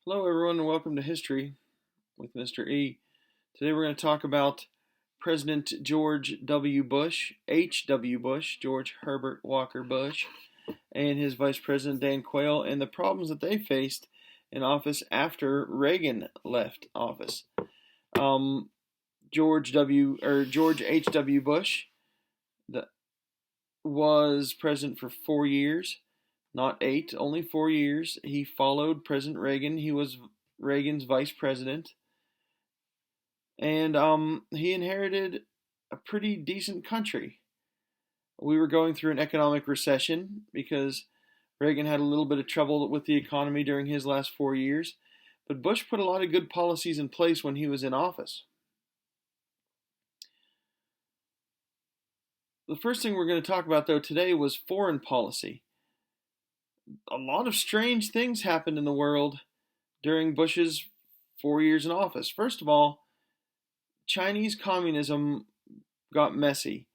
Hello, everyone, and welcome to History with Mr. E. Today we're going to talk about President George W. Bush, H.W. Bush, George Herbert Walker Bush, and his Vice President Dan Quayle, and the problems that they faced in office after Reagan left office. George H.W. Bush was president for 4 years. Not 8, only 4 years. He followed President Reagan. He was Reagan's vice president. And he inherited a pretty decent country. We were going through an economic recession because Reagan had a little bit of trouble with the economy during his last 4 years. But Bush put a lot of good policies in place when he was in office. The first thing we're going to talk about, though, today was foreign policy. A lot of strange things happened in the world during Bush's 4 years in office. First of all, Chinese communism got messy.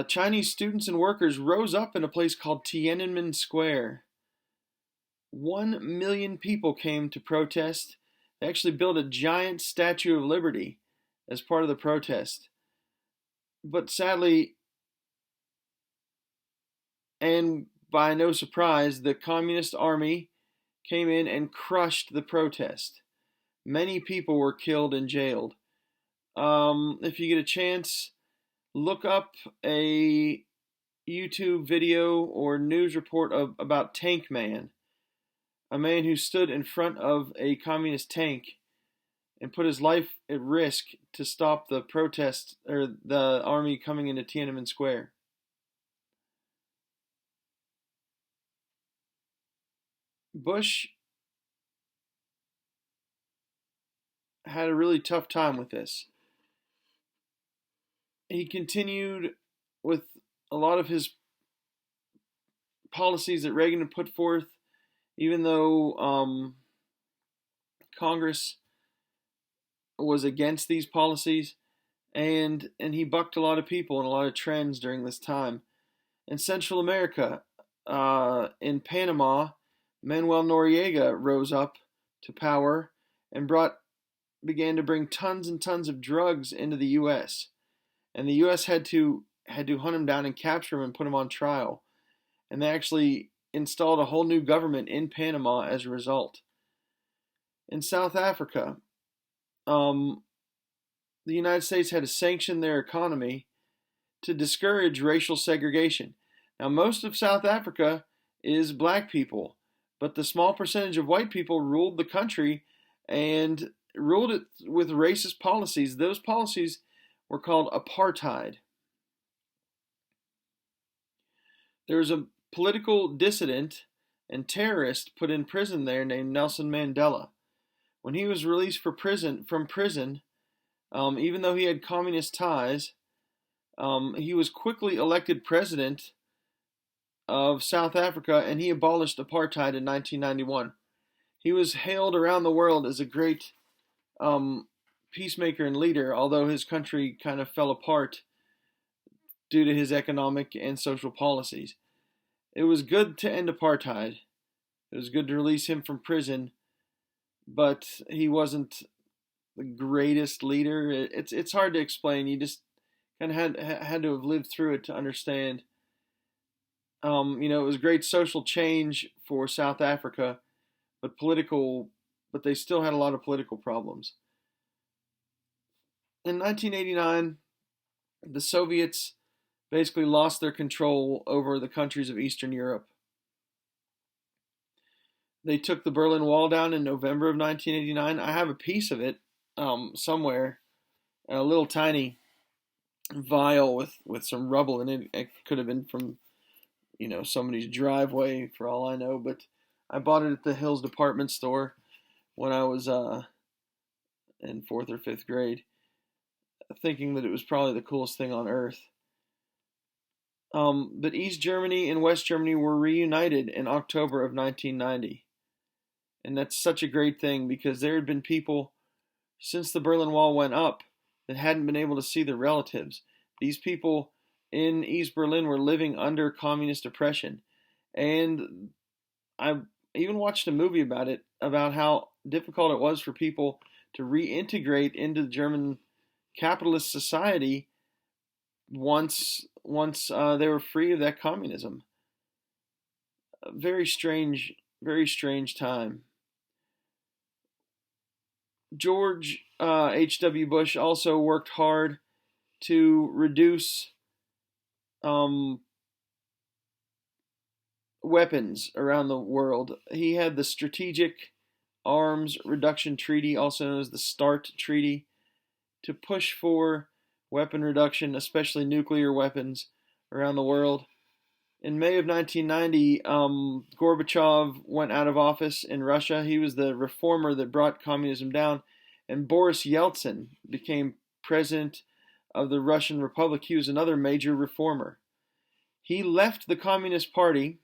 Chinese students and workers rose up in a place called Tiananmen Square. 1 million people came to protest. They actually built a giant Statue of Liberty as part of the protest. But sadly, and by no surprise, the Communist Army came in and crushed the protest. Many people were killed and jailed. If you get a chance, look up a YouTube video or news report about Tank Man, a man who stood in front of a communist tank and put his life at risk to stop the protest or the army coming into Tiananmen Square. Bush had a really tough time with this. He continued with a lot of his policies that Reagan had put forth, even though Congress was against these policies, and he bucked a lot of people and a lot of trends during this time. In Central America, in Panama, Manuel Noriega rose up to power and began to bring tons and tons of drugs into the U.S. And the U.S. had to hunt him down and capture him and put him on trial. And they actually installed a whole new government in Panama as a result. In South Africa, the United States had to sanction their economy to discourage racial segregation. Now, most of South Africa is black people, but the small percentage of white people ruled the country and ruled it with racist policies. Those policies were called apartheid. There was a political dissident and terrorist put in prison there named Nelson Mandela. When he was released from prison, even though he had communist ties, he was quickly elected president of South Africa, and he abolished apartheid in 1991. He was hailed around the world as a great peacemaker and leader, although his country kind of fell apart due to his economic and social policies. It was good to end apartheid. It was good to release him from prison, but he wasn't the greatest leader. It's hard to explain. You just kind of had to have lived through it to understand. It was great social change for South Africa, but they still had a lot of political problems. In 1989, the Soviets basically lost their control over the countries of Eastern Europe. They took the Berlin Wall down in November of 1989. I have a piece of it somewhere, a little tiny vial with some rubble in it. It could have been from somebody's driveway for all I know, but I bought it at the Hills department store when I was in 4th or 5th grade, thinking that it was probably the coolest thing on earth. But East Germany and West Germany were reunited in October of 1990. And that's such a great thing because there had been people since the Berlin Wall went up that hadn't been able to see their relatives. These people in East Berlin were living under communist oppression. And I even watched a movie about it, about how difficult it was for people to reintegrate into German capitalist society once they were free of that communism. A very strange time. George H.W. Bush also worked hard to reduce um, weapons around the world. He had the Strategic Arms Reduction Treaty, also known as the START Treaty, to push for weapon reduction, especially nuclear weapons, around the world. In May of 1990, Gorbachev went out of office in Russia. He was the reformer that brought communism down, and Boris Yeltsin became president of the Russian Republic. He was another major reformer. He left the Communist Party,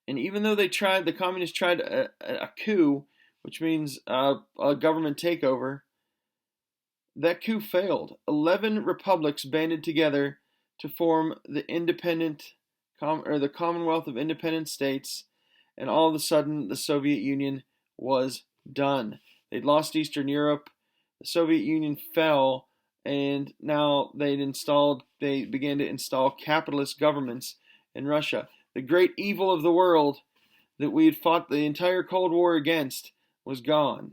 and even though the communists tried a coup, which means a government takeover, that coup failed. 11 republics banded together to form the the Commonwealth of Independent States, and all of a sudden the Soviet Union was done. They'd lost Eastern Europe, the Soviet Union fell, and now they began to install capitalist governments in Russia. The great evil of the world that we had fought the entire Cold War against was gone,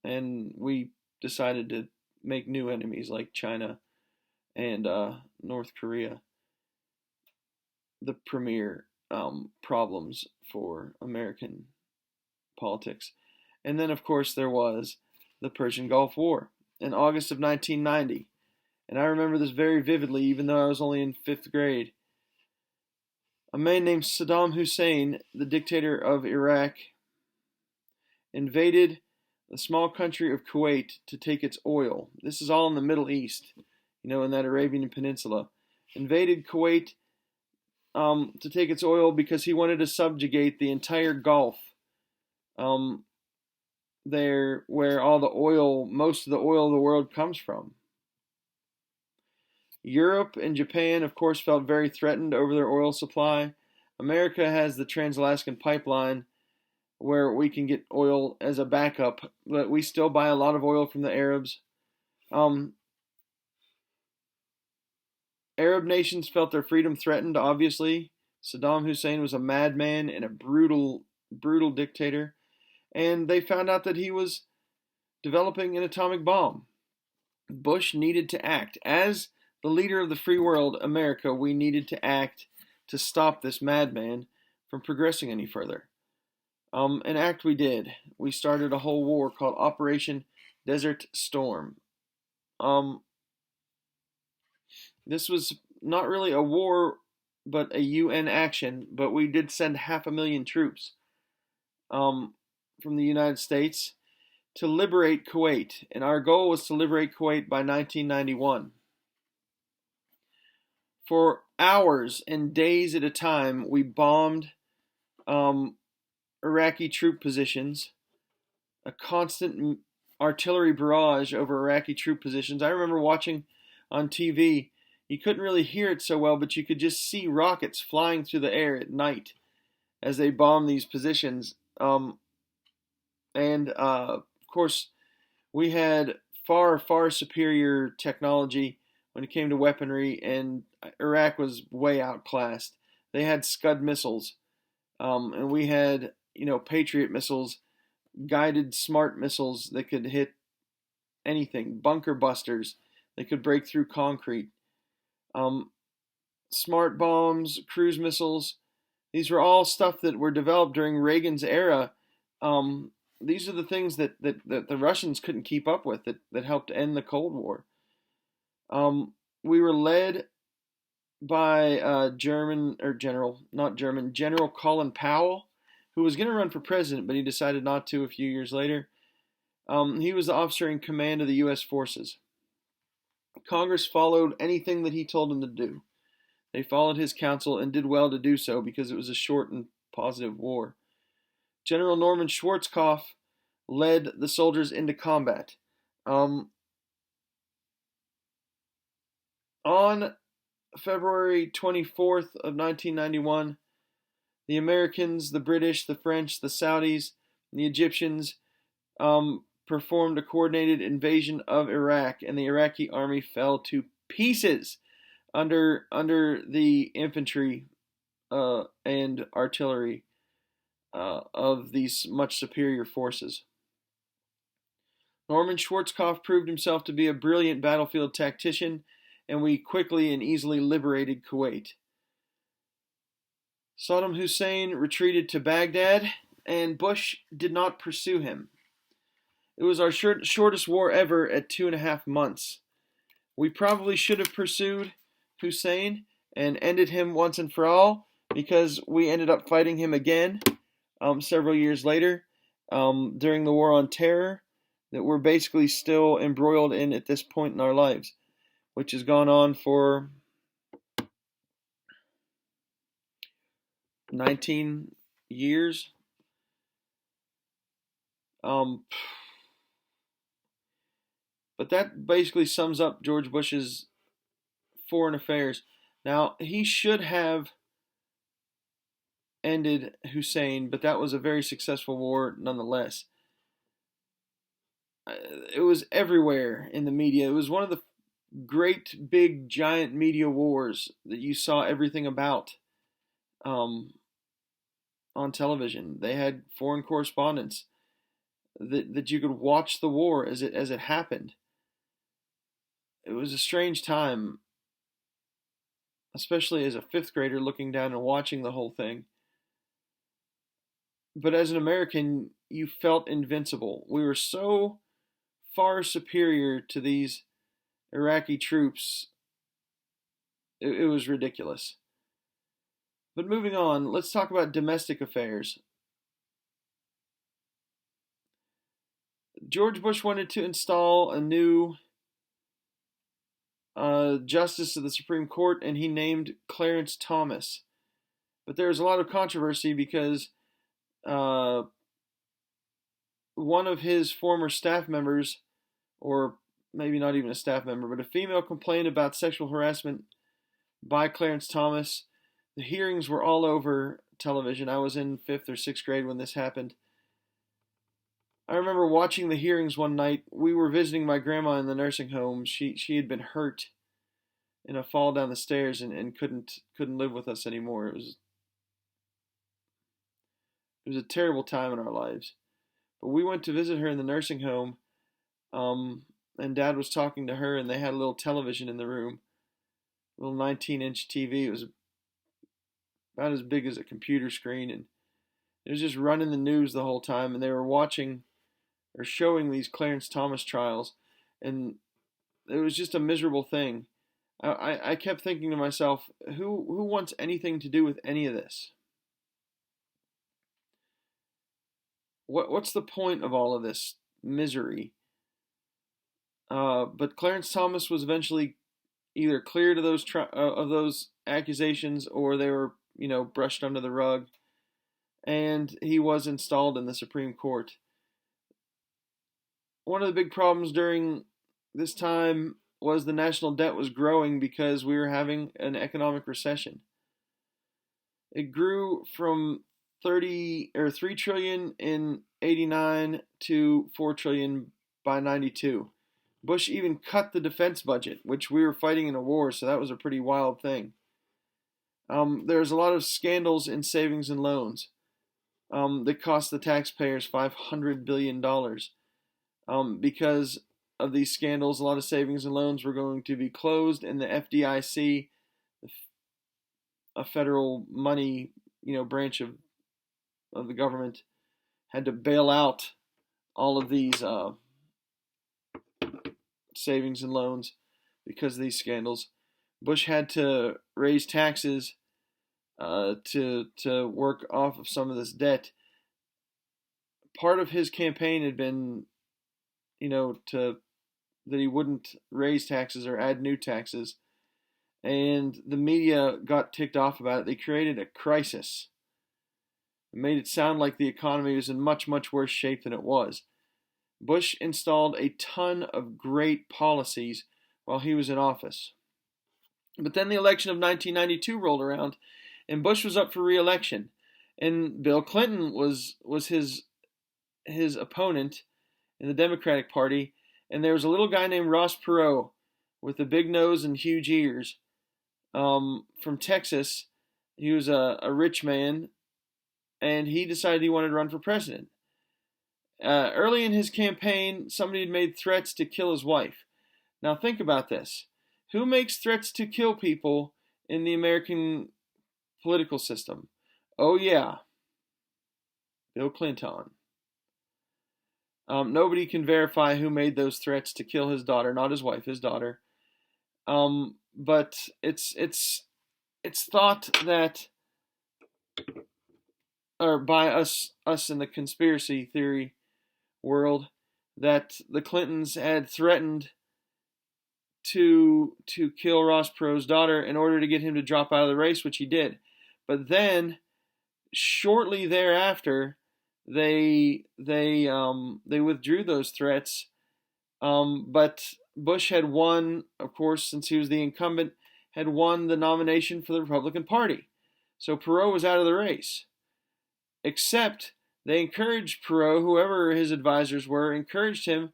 and we decided to make new enemies like China and North Korea the premier problems for American politics. And then, of course, there was the Persian Gulf War in August of 1990. And I remember this very vividly, even though I was only in 5th grade. A man named Saddam Hussein, the dictator of Iraq, invaded the small country of Kuwait to take its oil. This is all in the Middle East, in that Arabian Peninsula. Invaded Kuwait to take its oil because he wanted to subjugate the entire Gulf there where most of the oil of the world comes from. Europe and Japan, of course, felt very threatened over their oil supply. America has the Trans-Alaskan Pipeline where we can get oil as a backup, but we still buy a lot of oil from the Arabs. Arab nations felt their freedom threatened, obviously. Saddam Hussein was a madman and a brutal dictator. And they found out that he was developing an atomic bomb. Bush needed to act. As the leader of the free world, America, we needed to act to stop this madman from progressing any further. And act we did. We started a whole war called Operation Desert Storm. This was not really a war, but a UN action, but we did send 500,000 troops from the United States to liberate Kuwait, and our goal was to liberate Kuwait by 1991. For hours and days at a time, we bombed Iraqi troop positions, a constant artillery barrage over Iraqi troop positions. I remember watching on TV. You couldn't really hear it so well, but you could just see rockets flying through the air at night as they bombed these positions. Of course, we had far, far superior technology when it came to weaponry, and Iraq was way outclassed. They had Scud missiles, and we had, Patriot missiles, guided smart missiles that could hit anything, bunker busters that could break through concrete, smart bombs, cruise missiles. These were all stuff that were developed during Reagan's era. These are the things that the Russians couldn't keep up with that helped end the Cold War. We were led by General Colin Powell, who was going to run for president, but he decided not to a few years later. He was the officer in command of the U.S. forces. Congress followed anything that he told them to do. They followed his counsel and did well to do so because it was a short and positive war. General Norman Schwarzkopf led the soldiers into combat. On February 24th of 1991, The Americans, the British, the French, the Saudis, the Egyptians performed a coordinated invasion of Iraq, and the Iraqi army fell to pieces under the infantry and artillery of these much superior forces. Norman Schwarzkopf proved himself to be a brilliant battlefield tactician, and we quickly and easily liberated Kuwait. Saddam Hussein retreated to Baghdad, and Bush did not pursue him. It was our shortest war ever at 2.5 months. We probably should have pursued Hussein and ended him once and for all, because we ended up fighting him again several years later during the War on Terror that we're basically still embroiled in at this point in our lives, which has gone on for 19 years. But that basically sums up George Bush's foreign affairs. Now, he should have ended Hussein, but that was a very successful war nonetheless. It was everywhere in the media. It was one of the great, big, giant media wars that you saw everything about on television. They had foreign correspondents that you could watch the war as it happened. It was a strange time, especially as a 5th grader looking down and watching the whole thing. But as an American, you felt invincible. We were so far superior to these Iraqi troops. It was ridiculous. But moving on, let's talk about domestic affairs. George Bush wanted to install a new justice of the Supreme Court, and he named Clarence Thomas. But there was a lot of controversy because one of his former staff members, or maybe not even a staff member, but a female, complained about sexual harassment by Clarence Thomas. The hearings were all over television. I was in 5th or 6th grade when this happened. I remember watching the hearings one night. We were visiting my grandma in the nursing home. She had been hurt in a fall down the stairs and couldn't live with us anymore. It was a terrible time in our lives. But we went to visit her in the nursing home, and Dad was talking to her, and they had a little television in the room, a little 19-inch TV. It was about as big as a computer screen, and it was just running the news the whole time, and they were watching or showing these Clarence Thomas trials, and it was just a miserable thing. I kept thinking to myself, who wants anything to do with any of this? What's the point of all of this misery? But Clarence Thomas was eventually either cleared of those accusations, or they were brushed under the rug, and he was installed in the Supreme Court. One of the big problems during this time was the national debt was growing because we were having an economic recession. It grew from 3 trillion in 89 to 4 trillion by 92. Bush even cut the defense budget, which we were fighting in a war, so that was a pretty wild thing. There's a lot of scandals in savings and loans that cost the taxpayers $500 billion. Because of these scandals, a lot of savings and loans were going to be closed, and the FDIC, a federal money branch of the government, had to bail out all of these savings and loans because of these scandals. Bush had to raise taxes to work off of some of this debt. Part of his campaign had been that he wouldn't raise taxes or add new taxes, and the media got ticked off about it. They created a crisis. It made it sound like the economy was in much, much worse shape than it was. Bush installed a ton of great policies while he was in office. But then the election of 1992 rolled around, and Bush was up for re-election. And Bill Clinton was his opponent in the Democratic Party, and there was a little guy named Ross Perot with a big nose and huge ears, from Texas. He was a rich man, and he decided he wanted to run for president. Early in his campaign, somebody had made threats to kill his wife. Now think about this. Who makes threats to kill people in the American political system? Oh yeah, Bill Clinton. Nobody can verify who made those threats to kill his daughter, not his wife, his daughter. But it's thought that, or by us in the conspiracy theory world, that the Clintons had threatened to kill Ross Perot's daughter in order to get him to drop out of the race, which he did. But then, shortly thereafter, they withdrew those threats. But Bush had won, of course, since he was the incumbent, had won the nomination for the Republican Party. So Perot was out of the race. Except they encouraged Perot, whoever his advisors were, encouraged him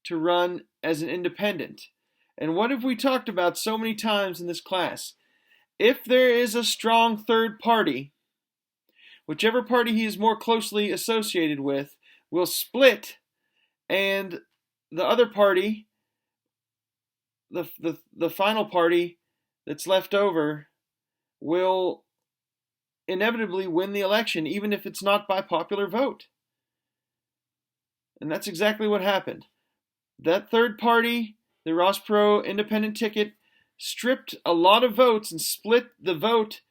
to run as an independent. And what have we talked about so many times in this class? If there is a strong third party, whichever party he is more closely associated with will split, and the other party, the final party that's left over, will inevitably win the election, even if it's not by popular vote. And that's exactly what happened. That third party, the Ross Perot independent ticket, stripped a lot of votes and split the vote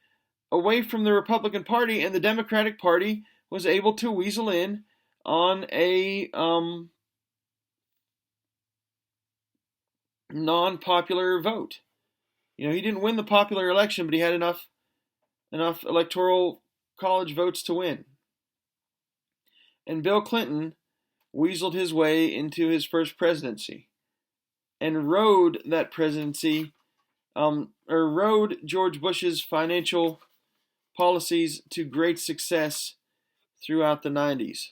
away from the Republican Party, and the Democratic Party was able to weasel in on a non-popular vote. You know, he didn't win the popular election, but he had enough electoral college votes to win. And Bill Clinton weaseled his way into his first presidency and rode that presidency, rode George Bush's financial policies to great success throughout the 90s.